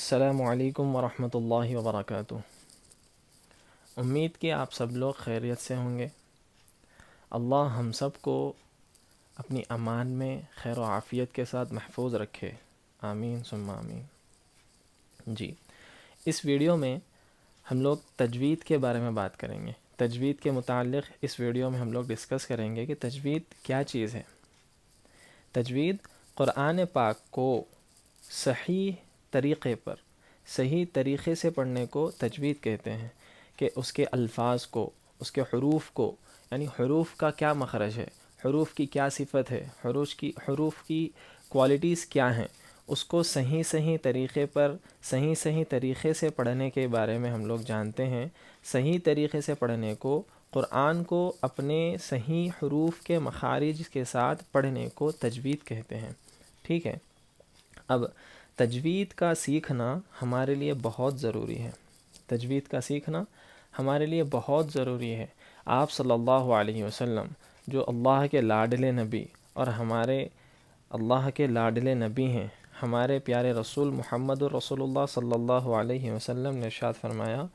السلام علیکم ورحمۃ اللہ وبرکاتہ۔ امید کہ آپ سب لوگ خیریت سے ہوں گے۔ اللہ ہم سب کو اپنی امان میں خیر و عافیت کے ساتھ محفوظ رکھے، آمین ثم آمین۔ جی، اس ویڈیو میں ہم لوگ تجوید کے بارے میں بات کریں گے۔ تجوید کے متعلق اس ویڈیو میں ہم لوگ ڈسکس کریں گے کہ تجوید کیا چیز ہے۔ تجوید قرآن پاک کو صحیح طریقے پر، صحیح طریقے سے پڑھنے کو تجوید کہتے ہیں، کہ اس کے الفاظ کو، اس کے حروف کو، یعنی حروف کا کیا مخرج ہے، حروف کی کیا صفت ہے، حروف کی کوالٹیز کیا ہیں، اس کو صحیح طریقے پر، صحیح طریقے سے پڑھنے کے بارے میں ہم لوگ جانتے ہیں۔ صحیح طریقے سے پڑھنے کو، قرآن کو اپنے صحیح حروف کے مخارج کے ساتھ پڑھنے کو تجوید کہتے ہیں، ٹھیک ہے۔ اب تجوید کا سیکھنا ہمارے لیے بہت ضروری ہے۔ تجوید کا سیکھنا ہمارے لیے بہت ضروری ہے۔ آپ صلی اللہ علیہ وسلم جو اللہ کے لاڈلے نبی اور ہمارے اللہ کے لاڈلے نبی ہیں، ہمارے پیارے رسول محمد الرسول اللہ صلی اللہ علیہ وسلم نے ارشاد فرمایا،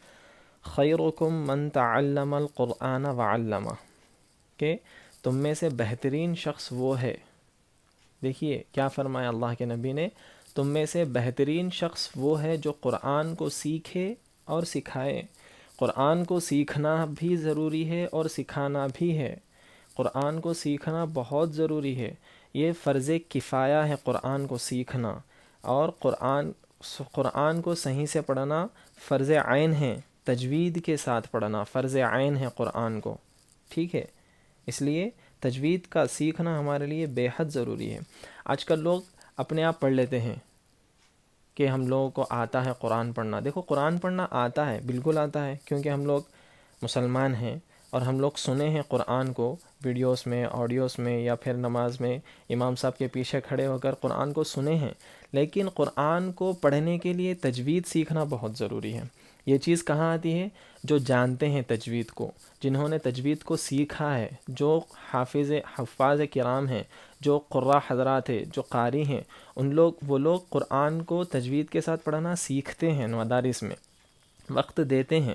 خیرکم من تعلم القرآن وعلمہ، کہ تم میں سے بہترین شخص وہ ہے۔ دیکھیے کیا فرمایا اللہ کے نبی نے، تم میں سے بہترین شخص وہ ہے جو قرآن کو سیکھے اور سکھائے۔ قرآن کو سیکھنا بھی ضروری ہے اور سکھانا بھی ہے۔ قرآن کو سیکھنا بہت ضروری ہے، یہ فرض کفایہ ہے قرآن کو سیکھنا، اور قرآن کو صحیح سے پڑھنا فرض عین ہے۔ تجوید کے ساتھ پڑھنا فرض عین ہے قرآن کو، ٹھیک ہے۔ اس لیے تجوید کا سیکھنا ہمارے لیے بے حد ضروری ہے۔ آج کل لوگ اپنے آپ پڑھ لیتے ہیں کہ ہم لوگوں کو آتا ہے قرآن پڑھنا۔ دیکھو، قرآن پڑھنا آتا ہے، بالکل آتا ہے، کیونکہ ہم لوگ مسلمان ہیں اور ہم لوگ سنے ہیں قرآن کو ویڈیوز میں، آڈیوز میں، یا پھر نماز میں امام صاحب کے پیچھے کھڑے ہو کر قرآن کو سنے ہیں۔ لیکن قرآن کو پڑھنے کے لیے تجوید سیکھنا بہت ضروری ہے۔ یہ چیز کہاں آتی ہے؟ جو جانتے ہیں تجوید کو، جنہوں نے تجوید کو سیکھا ہے، جو حفاظ کرام ہیں، جو قراء حضرات ہیں، جو قاری ہیں، وہ لوگ قرآن کو تجوید کے ساتھ پڑھنا سیکھتے ہیں، مدارس میں وقت دیتے ہیں۔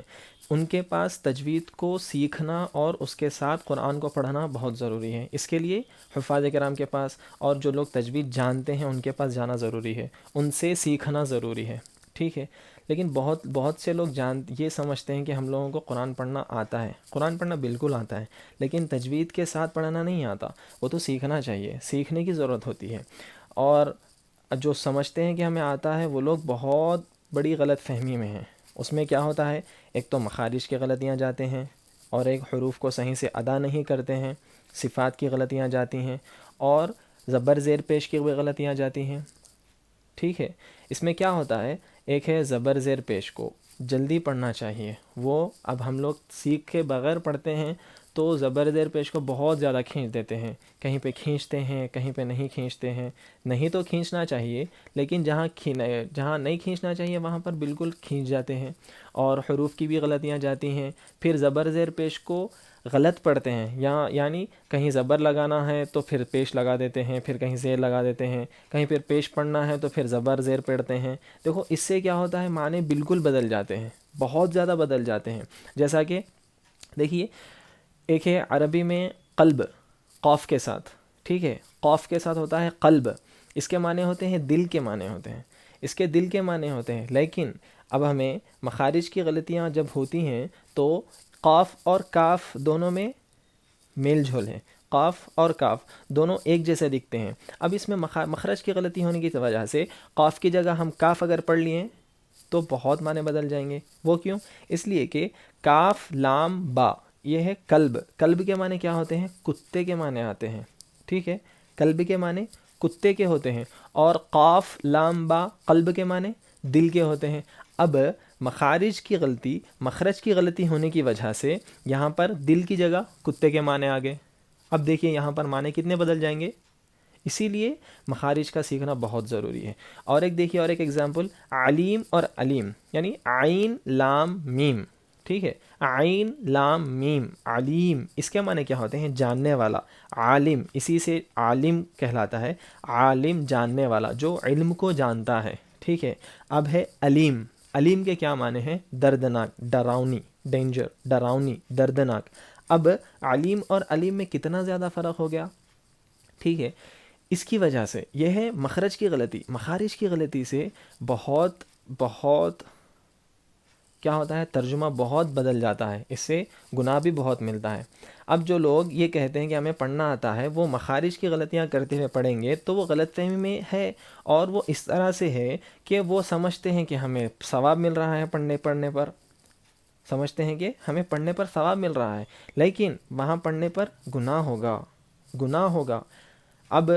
ان کے پاس تجوید کو سیکھنا اور اس کے ساتھ قرآن کو پڑھنا بہت ضروری ہے۔ اس کے لیے حفاظ کرام کے پاس اور جو لوگ تجوید جانتے ہیں ان کے پاس جانا ضروری ہے، ان سے سیکھنا ضروری ہے، ٹھیک ہے۔ لیکن بہت سے لوگ یہ سمجھتے ہیں کہ ہم لوگوں کو قرآن پڑھنا آتا ہے۔ قرآن پڑھنا بالکل آتا ہے، لیکن تجوید کے ساتھ پڑھنا نہیں آتا۔ وہ تو سیکھنا چاہیے، سیکھنے کی ضرورت ہوتی ہے۔ اور جو سمجھتے ہیں کہ ہمیں آتا ہے، وہ لوگ بہت بڑی غلط فہمی میں ہیں۔ اس میں کیا ہوتا ہے، ایک تو مخارج کی غلطیاں جاتے ہیں، اور ایک حروف کو صحیح سے ادا نہیں کرتے ہیں، صفات کی غلطیاں جاتی ہیں، اور زبر زیر پیش کی بھی غلطیاں جاتی ہیں، ٹھیک ہے۔ اس میں کیا ہوتا ہے، ایک ہے زبر زیر پیش کو جلدی پڑھنا چاہیے، وہ اب ہم لوگ سیکھ کے بغیر پڑھتے ہیں تو زبر زیر پیش کو بہت زیادہ کھینچ دیتے ہیں، کہیں پہ کھینچتے ہیں، کہیں پہ نہیں کھینچتے ہیں۔ نہیں تو کھینچنا چاہیے، لیکن جہاں نہیں کھینچنا چاہیے وہاں پر بالکل کھینچ جاتے ہیں، اور حروف کی بھی غلطیاں جاتی ہیں۔ پھر زبر زیر پیش کو غلط پڑھتے ہیں، یعنی کہیں زبر لگانا ہے تو پھر پیش لگا دیتے ہیں، پھر کہیں زیر لگا دیتے ہیں، کہیں پھر پیش پڑھنا ہے تو پھر زبر زیر پڑھتے ہیں۔ دیکھو اس سے کیا ہوتا ہے، معنی بالکل بدل جاتے ہیں، بہت زیادہ بدل جاتے ہیں۔ جیسا کہ دیکھیے، ایک ہے عربی میں قلب، قاف کے ساتھ، ٹھیک ہے، قاف کے ساتھ ہوتا ہے قلب، اس کے معنی ہوتے ہیں دل کے معنی ہوتے ہیں، اس کے دل کے معنی ہوتے ہیں۔ لیکن اب ہمیں مخارج کی غلطیاں جب ہوتی ہیں تو قاف اور کاف دونوں میں میل جھول ہے، قاف اور کاف دونوں ایک جیسے دکھتے ہیں۔ اب اس میں مخرج کی غلطی ہونے کی وجہ سے قاف کی جگہ ہم کاف اگر پڑھ لیے تو بہت معنی بدل جائیں گے۔ وہ کیوں؟ اس لیے کہ کاف لام با، یہ ہے قلب۔ قلب کے معنی کیا ہوتے ہیں؟ کتے کے معنی آتے ہیں، ٹھیک ہے، قلب کے معنی کتے کے ہوتے ہیں، اور قاف لام با قلب کے معنی دل کے ہوتے ہیں۔ اب مخارج کی غلطی ہونے کی وجہ سے یہاں پر دل کی جگہ کتے کے معنی آ گئے۔ اب دیکھیے یہاں پر معنی کتنے بدل جائیں گے، اسی لیے مخارج کا سیکھنا بہت ضروری ہے۔ اور ایک ایگزامپل، علیم اور علیم، یعنی عین لام میم، ٹھیک ہے، عین لام میم، علیم، اس کے معنی کیا ہوتے ہیں؟ جاننے والا۔ عالم، اسی سے عالم کہلاتا ہے، عالم جاننے والا، جو علم کو جانتا ہے، ٹھیک ہے. اب ہے علیم. علیم کے کیا معنی ہیں؟ دردناک، ڈراؤنی، ڈینجر، ڈراؤنی، دردناک. اب علیم اور علیم میں کتنا زیادہ فرق ہو گیا. ٹھیک ہے. اس کی وجہ سے یہ ہے مخرج کی غلطی. مخارج کی غلطی سے بہت کیا ہوتا ہے، ترجمہ بہت بدل جاتا ہے، اس سے گناہ بھی بہت ملتا ہے. اب جو لوگ یہ کہتے ہیں کہ ہمیں پڑھنا آتا ہے، وہ مخارج کی غلطیاں کرتے ہوئے پڑھیں گے تو وہ غلط فہمی میں ہے، اور وہ اس طرح سے ہے کہ وہ سمجھتے ہیں کہ ہمیں ثواب مل رہا ہے پڑھنے پر، سمجھتے ہیں کہ ہمیں پڑھنے پر ثواب مل رہا ہے، لیکن وہاں پڑھنے پر گناہ ہوگا. اب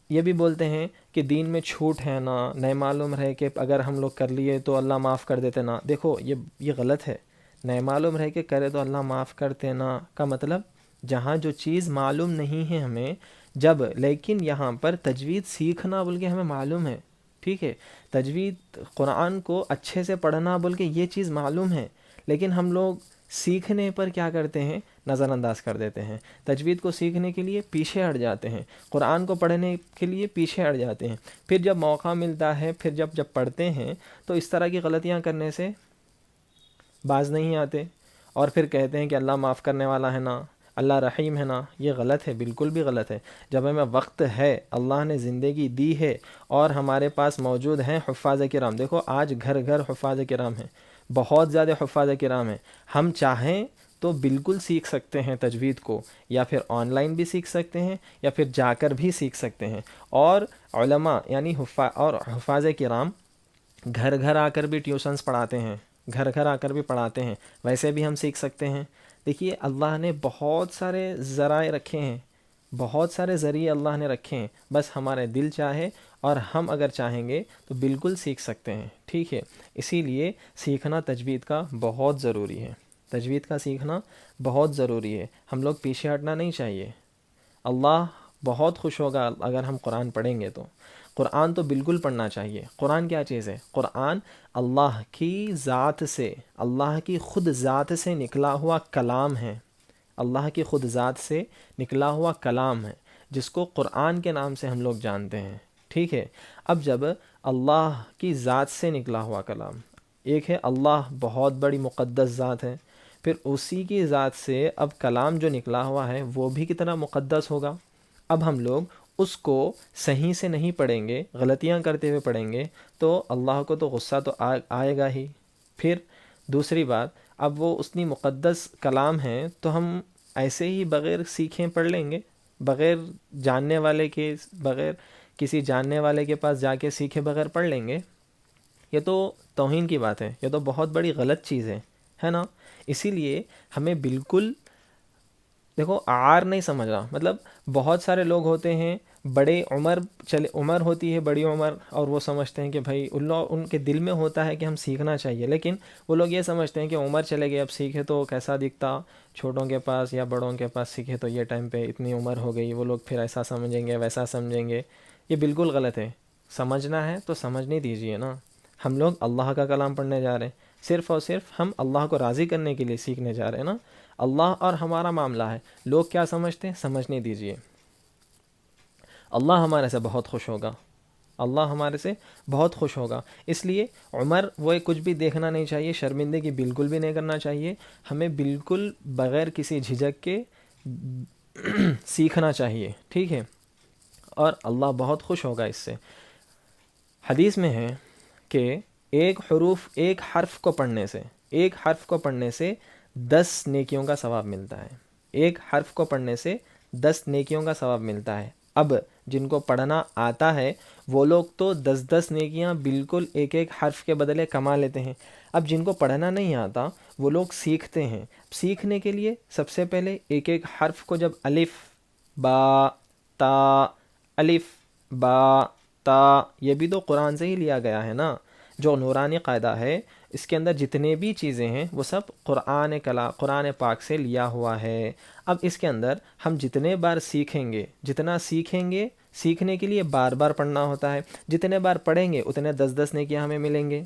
یہ بھی بولتے ہیں کہ دین میں چھوٹ ہے نا، نہیں معلوم رہے کہ اگر ہم لوگ کر لیے تو اللہ معاف کر دیتے نا. دیکھو یہ غلط ہے. نہیں معلوم رہے کہ کرے تو اللہ معاف کرتے نا کا مطلب جہاں جو چیز معلوم نہیں ہے ہمیں، لیکن یہاں پر تجوید سیکھنا بول کے ہمیں معلوم ہے. ٹھیک ہے. تجوید قرآن کو اچھے سے پڑھنا بول کے یہ چیز معلوم ہے، لیکن ہم لوگ سیکھنے پر کیا کرتے ہیں، نظر انداز کر دیتے ہیں. تجوید کو سیکھنے کے لیے پیچھے ہٹ جاتے ہیں، قرآن کو پڑھنے کے لیے پیچھے ہٹ جاتے ہیں. پھر جب موقع ملتا ہے، پھر جب پڑھتے ہیں تو اس طرح کی غلطیاں کرنے سے باز نہیں آتے، اور پھر کہتے ہیں کہ اللہ معاف کرنے والا ہے نا، اللہ رحیم ہے نا. یہ غلط ہے، بالکل بھی غلط ہے. جب ہمیں وقت ہے، اللہ نے زندگی دی ہے، اور ہمارے پاس موجود ہیں حفاظ کرام. دیکھو آج گھر گھر حفاظ کرام ہیں، بہت زیادہ حفاظ کرام ہیں. ہم چاہیں تو بالکل سیکھ سکتے ہیں تجوید کو، یا پھر آن لائن بھی سیکھ سکتے ہیں، یا پھر جا کر بھی سیکھ سکتے ہیں. اور علماء یعنی حفاظ کرام گھر گھر آ کر بھی ٹیوشنز پڑھاتے ہیں، گھر گھر آ کر بھی پڑھاتے ہیں. ویسے بھی ہم سیکھ سکتے ہیں. دیکھیے اللہ نے بہت سارے ذرائع رکھے ہیں، بہت سارے ذریعے اللہ نے رکھے ہیں. بس ہمارے دل چاہے اور ہم اگر چاہیں گے تو بالکل سیکھ سکتے ہیں. ٹھیک ہے. اسی لیے سیکھنا تجوید کا بہت ضروری ہے. تجوید کا سیکھنا بہت ضروری ہے. ہم لوگ پیچھے ہٹنا نہیں چاہیے. اللہ بہت خوش ہوگا اگر ہم قرآن پڑھیں گے تو. قرآن تو بالکل پڑھنا چاہیے. قرآن کیا چیز ہے؟ قرآن اللہ کی ذات سے، اللہ کی خود ذات سے نکلا ہوا کلام ہے. اللہ کی خود ذات سے نکلا ہوا کلام ہے، جس کو قرآن کے نام سے ہم لوگ جانتے ہیں. ٹھیک ہے. اب جب اللہ کی ذات سے نکلا ہوا کلام، ایک ہے اللہ بہت بڑی مقدس ذات ہے، پھر اسی کی ذات سے اب کلام جو نکلا ہوا ہے وہ بھی کتنا مقدس ہوگا. اب ہم لوگ اس کو صحیح سے نہیں پڑھیں گے، غلطیاں کرتے ہوئے پڑھیں گے تو اللہ کو تو غصہ تو آئے گا ہی. پھر دوسری بات، اب وہ اتنی مقدس کلام ہے تو ہم ایسے ہی بغیر سیکھیں پڑھ لیں گے، بغیر جاننے والے کے، بغیر کسی جاننے والے کے پاس جا کے سیکھے بغیر پڑھ لیں گے. یہ تو توہین کی بات ہے، یہ تو بہت بڑی غلط چیز ہے نا. اسی لیے ہمیں بالکل دیکھو عار نہیں سمجھنا. مطلب بہت سارے لوگ ہوتے ہیں بڑے عمر ہوتی ہے، بڑی عمر، اور وہ سمجھتے ہیں کہ بھائی ان کے دل میں ہوتا ہے کہ ہم سیکھنا چاہیے، لیکن وہ لوگ یہ سمجھتے ہیں کہ عمر چلے گئی اب سیکھے تو کیسا دکھتا، چھوٹوں کے پاس یا بڑوں کے پاس سیکھے تو یہ ٹائم پہ اتنی عمر ہو گئی، وہ لوگ پھر ایسا سمجھیں گے ویسا سمجھیں گے. یہ بالکل غلط ہے. سمجھنا ہے تو سمجھنے دیجئے نا. ہم لوگ اللہ کا کلام پڑھنے جا رہے ہیں، صرف اور صرف ہم اللہ کو راضی کرنے کے لیے سیکھنے جا رہے ہیں نا. اللہ اور ہمارا معاملہ ہے. لوگ کیا سمجھتے ہیں سمجھنے دیجئے. اللہ ہمارے سے بہت خوش ہوگا، اللہ ہمارے سے بہت خوش ہوگا. اس لیے عمر وہ کچھ بھی دیکھنا نہیں چاہیے، شرمندگی بالکل بھی نہیں کرنا چاہیے. ہمیں بالکل بغیر کسی جھجک کے سیکھنا چاہیے. ٹھیک ہے. اور اللہ بہت خوش ہوگا اس سے. حدیث میں ہے کہ ایک حرف کو پڑھنے سے 10 نیکیوں کا ثواب ملتا ہے. ایک حرف کو پڑھنے سے 10 نیکیوں کا ثواب ملتا ہے. اب جن کو پڑھنا آتا ہے وہ لوگ تو 10 نیکیاں بالکل ایک حرف کے بدلے کما لیتے ہیں. اب جن کو پڑھنا نہیں آتا وہ لوگ سیکھتے ہیں. سیکھنے کے لیے سب سے پہلے ایک حرف کو جب الف با تا، الف با تا، یہ بھی تو قرآن سے ہی لیا گیا ہے نا. جو نورانی قاعدہ ہے اس کے اندر جتنے بھی چیزیں ہیں وہ سب قرآن پاک سے لیا ہوا ہے. اب اس کے اندر ہم جتنے بار جتنا سیکھیں گے، سیکھنے کے لیے بار بار پڑھنا ہوتا ہے. جتنے بار پڑھیں گے اتنے 10 نیکیاں ہمیں ملیں گے.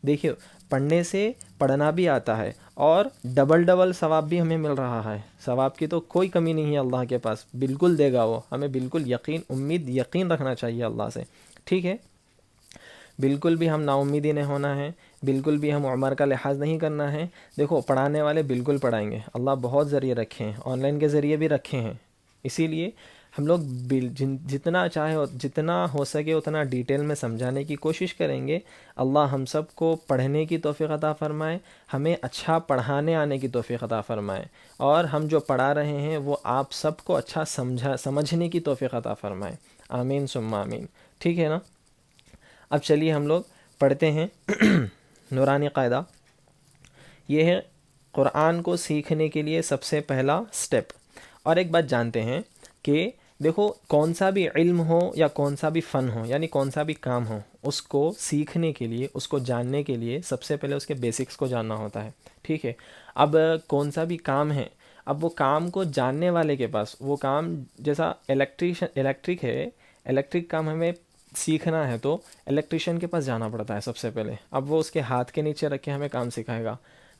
دیکھیے پڑھنے سے پڑھنا بھی آتا ہے اور ڈبل ثواب بھی ہمیں مل رہا ہے. ثواب کی تو کوئی کمی نہیں ہے اللہ کے پاس، بالکل دے گا وہ. ہمیں بالکل یقین رکھنا چاہیے اللہ سے. ٹھیک ہے. بالکل بھی ہم نا امیدی نہیں ہونا ہے، بالکل بھی ہم عمر کا لحاظ نہیں کرنا ہے۔ دیکھو پڑھانے والے بالکل پڑھائیں گے، اللہ بہت ذریعے رکھے ہیں، آن لائن کے ذریعے بھی رکھے ہیں، اسی لیے ہم لوگ جتنا چاہے جتنا ہو سکے اتنا ڈیٹیل میں سمجھانے کی کوشش کریں گے۔ اللہ ہم سب کو پڑھنے کی توفیق عطا فرمائے، ہمیں اچھا پڑھانے آنے کی توفیق عطا فرمائے، اور ہم جو پڑھا رہے ہیں وہ آپ سب کو اچھا سمجھنے کی توفیق عطا فرمائے، آمین ثم آمین۔ ٹھیک ہے نا؟ اب چلیے ہم لوگ پڑھتے ہیں نورانی قاعدہ۔ یہ ہے قرآن کو سیکھنے کے لیے سب سے پہلا سٹیپ۔ اور ایک بات جانتے ہیں کہ دیکھو کون سا بھی علم ہو یا کون سا بھی فن ہو، یعنی کون سا بھی کام ہو، اس کو سیکھنے کے لیے، اس کو جاننے کے لیے سب سے پہلے اس کے بیسکس کو جاننا ہوتا ہے۔ ٹھیک ہے؟ اب کون سا بھی کام ہے، اب وہ کام کو جاننے والے کے پاس وہ کام، جیسا الیکٹرک ہے، الیکٹرک کام ہمیں سیکھنا ہے تو الیکٹریشین کے پاس جانا پڑتا ہے سب سے پہلے۔ اب وہ اس کے ہاتھ کے نیچے رکھ کے ہمیں کام سکھائے گا،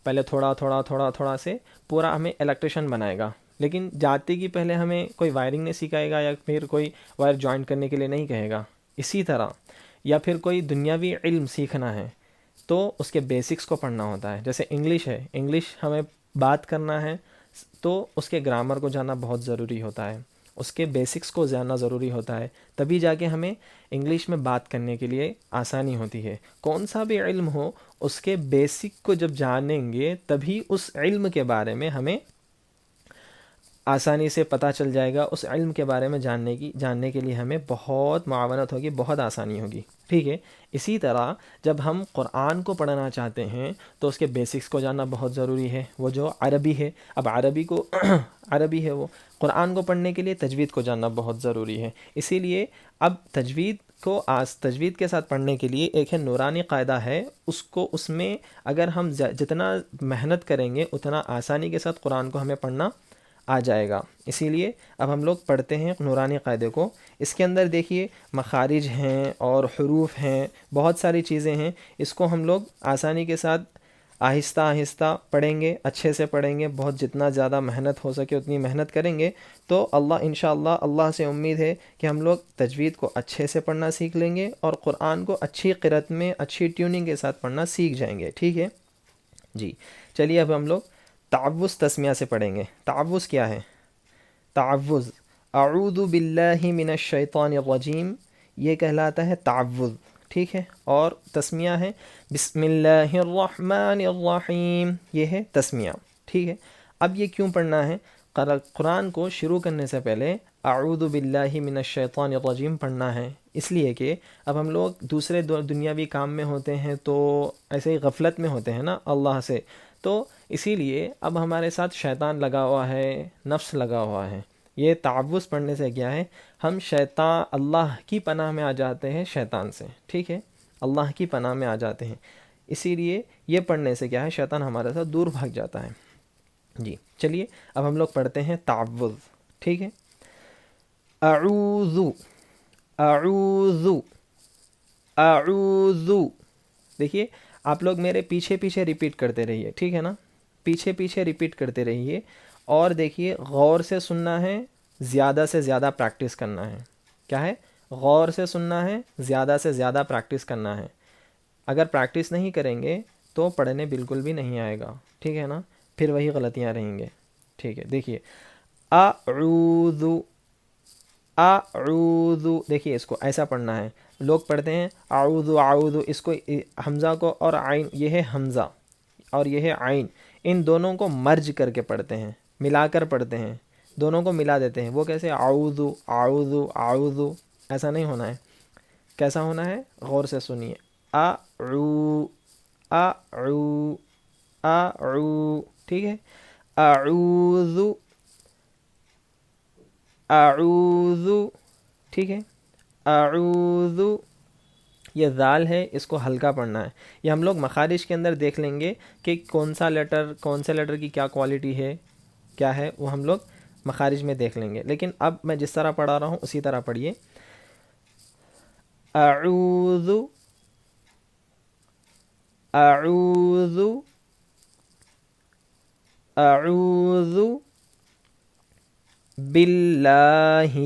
پہلے تھوڑا تھوڑا تھوڑا تھوڑا سے پورا ہمیں الیکٹریشین بنائے گا، لیکن جاتے کی پہلے ہمیں کوئی وائرنگ نہیں سکھائے گا، یا پھر کوئی وائر جوائنٹ کرنے کے لیے نہیں کہے گا۔ اسی طرح یا پھر کوئی دنیاوی علم سیکھنا ہے تو اس کے بیسکس کو پڑھنا ہوتا ہے۔ جیسے انگلش ہے، انگلش ہمیں بات کرنا ہے تو اس کے گرامر کو جاننا بہت ضروری ہوتا ہے، اس کے بیسکس کو جاننا ضروری ہوتا ہے، تبھی جا کے ہمیں انگلش میں بات کرنے کے لیے آسانی ہوتی ہے۔ کون سا بھی علم ہو، اس کے بیسک کو جب جانیں گے تبھی اس علم کے بارے میں ہمیں آسانی سے پتہ چل جائے گا، اس علم کے بارے میں جاننے کے لیے ہمیں بہت معاونت ہوگی، بہت آسانی ہوگی۔ ٹھیک ہے؟ اسی طرح جب ہم قرآن کو پڑھنا چاہتے ہیں تو اس کے بیسکس کو جاننا بہت ضروری ہے، وہ جو عربی ہے۔ اب عربی ہے، وہ قرآن کو پڑھنے کے لیے تجوید کو جاننا بہت ضروری ہے۔ اسی لیے اب تجوید کے ساتھ پڑھنے کے لیے ایک ہے نورانی قاعدہ ہے، اس میں اگر ہم جتنا محنت کریں گے اتنا آسانی کے ساتھ قرآن کو ہمیں پڑھنا آ جائے گا۔ اسی لیے اب ہم لوگ پڑھتے ہیں نورانی قاعدے کو۔ اس کے اندر دیکھیے مخارج ہیں اور حروف ہیں، بہت ساری چیزیں ہیں، اس کو ہم لوگ آسانی کے ساتھ آہستہ آہستہ پڑھیں گے، اچھے سے پڑھیں گے، بہت جتنا زیادہ محنت ہو سکے اتنی محنت کریں گے تو انشاءاللہ اللہ سے امید ہے کہ ہم لوگ تجوید کو اچھے سے پڑھنا سیکھ لیں گے اور قرآن کو اچھی قرأت میں اچھی ٹیوننگ کے ساتھ پڑھنا سیکھ جائیں گے۔ ٹھیک ہے جی؟ چلیے اب ہم لوگ تعوذ تسمیہ سے پڑھیں گے۔ تعوذ کیا ہے؟ تعوذ اعوذ باللہ من الشیطان الرجیم، یہ کہلاتا ہے تعوذ۔ ٹھیک ہے؟ اور تسمیہ ہے بسم اللہ الرحمن الرحیم، یہ ہے تسمیہ۔ ٹھیک ہے؟ اب یہ کیوں پڑھنا ہے؟ قرآن کو شروع کرنے سے پہلے اعوذ باللہ من الشیطان الرجیم پڑھنا ہے، اس لیے کہ اب ہم لوگ دوسرے دنیاوی کام میں ہوتے ہیں تو ایسے ہی غفلت میں ہوتے ہیں نا اللہ سے، تو اسی لیے اب ہمارے ساتھ شیطان لگا ہوا ہے، نفس لگا ہوا ہے۔ یہ تعوذ پڑھنے سے کیا ہے؟ ہم اللہ کی پناہ میں آ جاتے ہیں شیطان سے۔ ٹھیک ہے؟ اللہ کی پناہ میں آ جاتے ہیں، اسی لیے یہ پڑھنے سے کیا ہے؟ شیطان ہمارے ساتھ دور بھاگ جاتا ہے۔ جی چلیے اب ہم لوگ پڑھتے ہیں تعوذ۔ ٹھیک ہے؟ اعوذ اعوذ اعوذ، دیکھیے آپ لوگ میرے پیچھے پیچھے ریپیٹ کرتے رہیے، ٹھیک ہے نا؟ پیچھے پیچھے ریپیٹ کرتے رہیے، اور دیکھیے غور سے سننا ہے، زیادہ سے زیادہ پریکٹس کرنا ہے۔ کیا ہے؟ غور سے سننا ہے، زیادہ سے زیادہ پریکٹس کرنا ہے۔ اگر پریکٹس نہیں کریں گے تو پڑھنے بالکل بھی نہیں آئے گا، ٹھیک ہے نا؟ پھر وہی غلطیاں رہیں گے۔ ٹھیک ہے؟ دیکھیے اعوذ اعوذ، دیکھیے اس کو ایسا پڑھنا ہے۔ لوگ پڑھتے ہیں اعوذ اعوذ، اس کو حمزہ کو اور عین، یہ ہے حمزہ اور یہ ہے عین، ان دونوں کو مرج کر کے پڑھتے ہیں، ملا کر پڑھتے ہیں، دونوں کو ملا دیتے ہیں۔ وہ کیسے؟ اعوذ اعوذ اعوذ، ایسا نہیں ہونا ہے۔ کیسا ہونا ہے؟ غور سے سنیے، اعو اعو اعو، ٹھیک ہے؟ اعوذ اعوذ، ٹھیک ہے؟ اعوذ، یہ ذال ہے، اس کو ہلکا پڑھنا ہے۔ یہ ہم لوگ مخارج کے اندر دیکھ لیں گے کہ کون سے لیٹر کی کیا کوالٹی ہے، کیا ہے، وہ ہم لوگ مخارج میں دیکھ لیں گے، لیکن اب میں جس طرح پڑھا رہا ہوں اسی طرح پڑھیے۔ اعوذ اعوذ اعوذ باللہ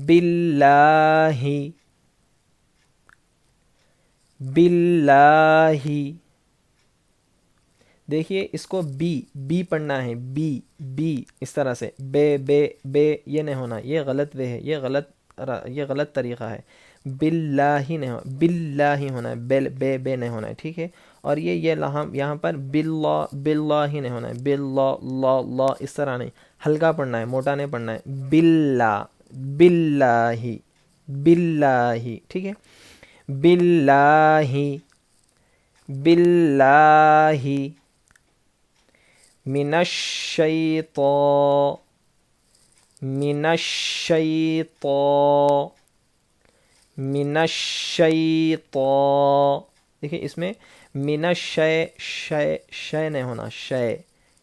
باللہ باللہ. دیکھیے اس کو بی پڑھنا ہے، بی اس طرح سے، بے یہ نہیں ہونا، یہ غلط وے ہے، یہ غلط طریقہ ہے. باللہ نہیں ہونا، باللہ ہونا ہے، بے نہیں ہونا ہے، ٹھیک ہے. اور یہ یہاں پر باللہ ہی نہیں ہونا ہے، لا اس طرح نہیں، ہلکا پڑھنا ہے، موٹا نہیں پڑھنا ہے. باللہ، ٹھیک ہے. باللہ، من الشیطان، دیکھیں اس میں من شے نہیں ہونا،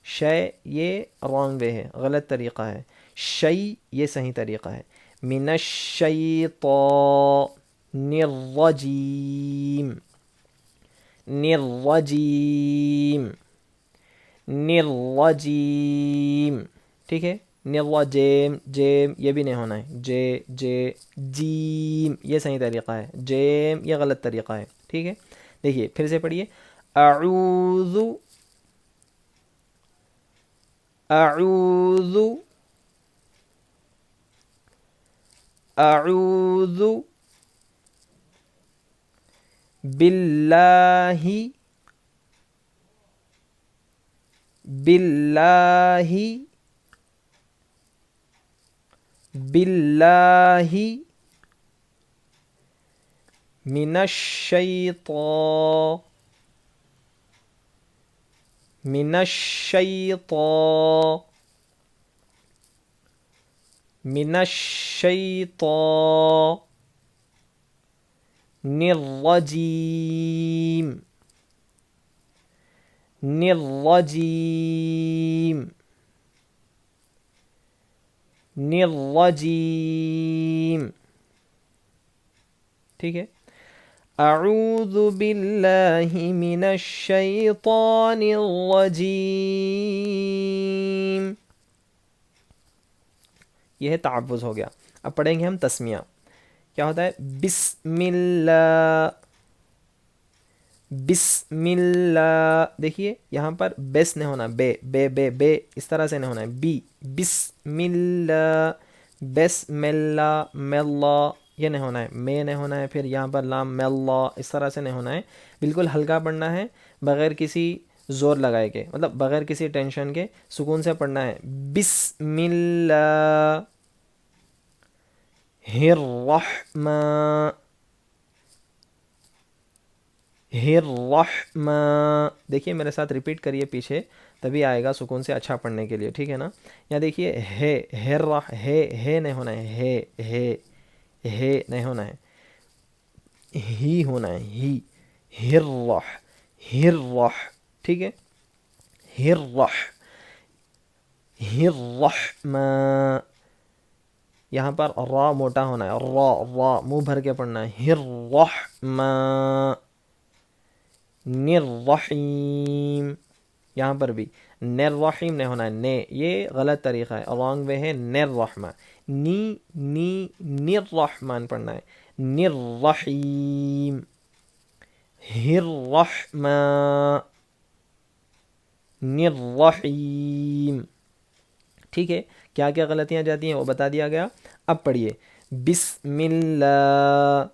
شے یہ رانگ وے ہے، غلط طریقہ ہے. شی یہ صحیح طریقہ ہے. من الشیطان الرجیم، ٹھیک ہے. جیم یہ بھی نہیں ہونا ہے، جیم یہ صحیح طریقہ ہے، جیم یہ غلط طریقہ ہے، ٹھیک ہے. دیکھیے پھر سے پڑھیے. اعوذ باللہ من الشیطان الرجیم، ٹھیک ہے. اعوذ باللہ من الشیطان الرجیم، یہ ہے تعوذ ہو گیا. اب پڑھیں گے ہم تسمیہ. کیا ہوتا ہے؟ بسم اللہ. دیکھیے یہاں پر بیس نہیں ہونا، بے اس طرح سے نہیں ہونا ہے. بسم اللہ، بسم اللہ، ملا یہ نہیں ہونا ہے، میں نہیں ہونا ہے. پھر یہاں پر لام ملا اس طرح سے نہیں ہونا ہے، بالکل ہلکا پڑھنا ہے، بغیر کسی زور لگائے کے، مطلب بغیر کسی ٹینشن کے سکون سے پڑھنا ہے. بسم اللہ الرحمن. دیکھیے میرے ساتھ ریپیٹ کریے پیچھے، تبھی آئے گا سکون سے اچھا پڑھنے کے لیے، ٹھیک ہے نا. یہاں دیکھیے ہے نہیں ہونا ہے، ہے نہیں ہونا ہے، ہی ہونا ہے، ٹھیک ہے. الرحمن، یہاں پر را موٹا ہونا ہے، را منہ بھر کے پڑھنا ہے. الرحمن الرحیم، یہاں پر بھی الرحیم نہیں ہونا ہے، یہ غلط طریقہ ہے، رانگ وے ہے. الرحمن الرحمن پڑھنا ہے. الرحیم الرحیم، ٹھیک ہے. کیا کیا غلطیاں جاتی ہیں وہ بتا دیا گیا. اب پڑھیے. بسم اللہ،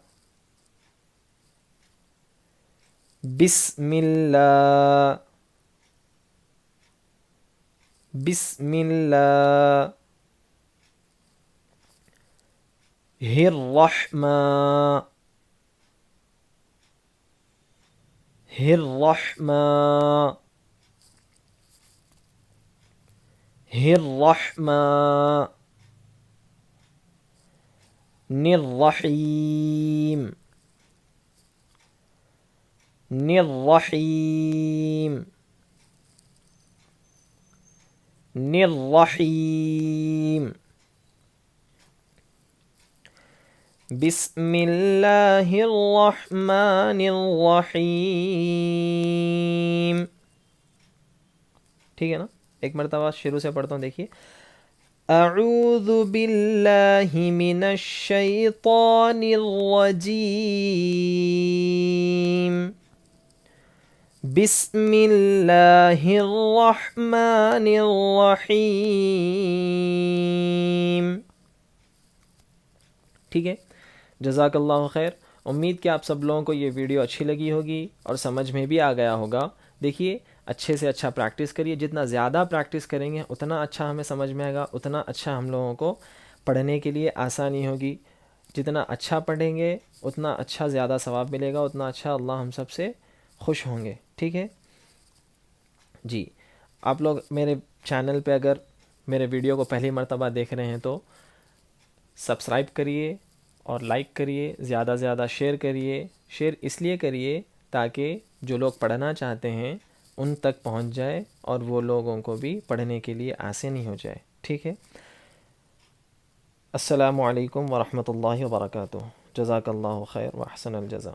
الرحیم. بسم اللہ الرحمن الرحیم، ٹھیک ہے نا. ایک مرتبہ شروع سے پڑھتا ہوں، دیکھیے. اعوذ باللہ من الشیطان الرجیم بسم اللہ الرحمن الرحیم. ٹھیک ہے، جزاک اللہ خیر. امید کہ آپ سب لوگوں کو یہ ویڈیو اچھی لگی ہوگی اور سمجھ میں بھی آ گیا ہوگا. دیکھیے، اچھے سے اچھا پریکٹس کریے. جتنا زیادہ پریکٹس کریں گے اتنا اچھا ہمیں سمجھ میں آئے گا، اتنا اچھا ہم لوگوں کو پڑھنے کے لیے آسانی ہوگی. جتنا اچھا پڑھیں گے اتنا اچھا زیادہ ثواب ملے گا، اتنا اچھا اللہ ہم سب سے خوش ہوں گے. ٹھیک ہے جی. آپ لوگ میرے چینل پہ اگر میرے ویڈیو کو پہلی مرتبہ دیکھ رہے ہیں تو سبسکرائب کریے اور لائک کریے، زیادہ سے زیادہ شیئر کریے. شیئر اس لیے کریے تاکہ جو لوگ پڑھنا چاہتے ہیں ان تک پہنچ جائے اور وہ لوگوں کو بھی پڑھنے کے لیے آسانی ہو جائے. ٹھیک ہے. السلام علیکم ورحمۃ اللہ وبرکاتہ. جزاک اللہ خیر و احسن الجزا.